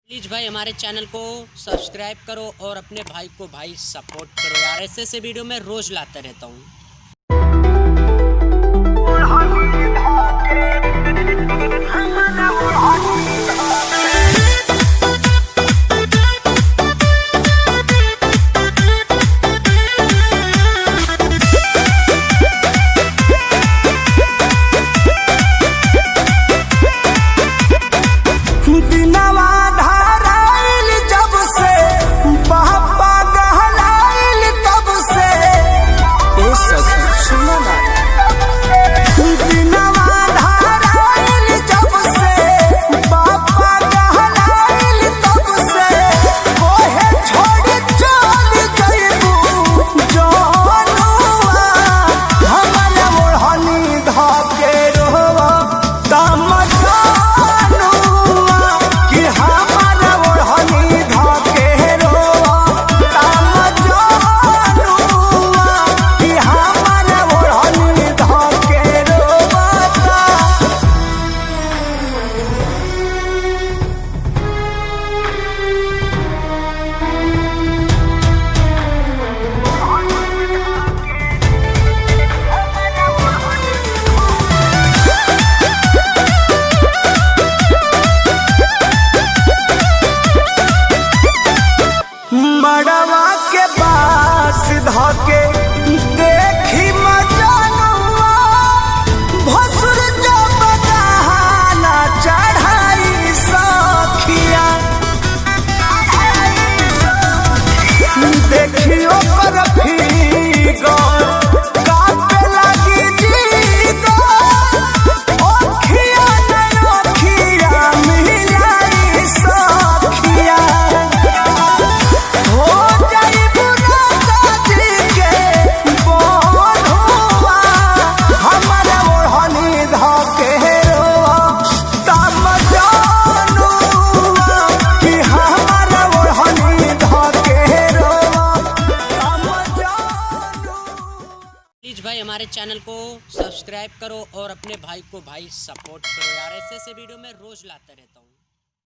Please भाई हमारे channel को सब्सक्राइब करो और अपने भाई को भाई सपोर्ट करो यार। ऐसे वीडियो मैं रोज़ लाता रहता हूँ। मड़वा के बास धके देखी मजनुआ भसुर जब बहाना चढ़ाई सखिया देखियो पर फिगर काटे लगी जीगर ओखिया न ओखिया मिलाई सखिया प्लीज़ भाई हमारे चैनल को सब्सक्राइब करो और अपने भाई को भाई सपोर्ट करो यार। ऐसे वीडियो मैं रोज़ लाता रहता हूँ।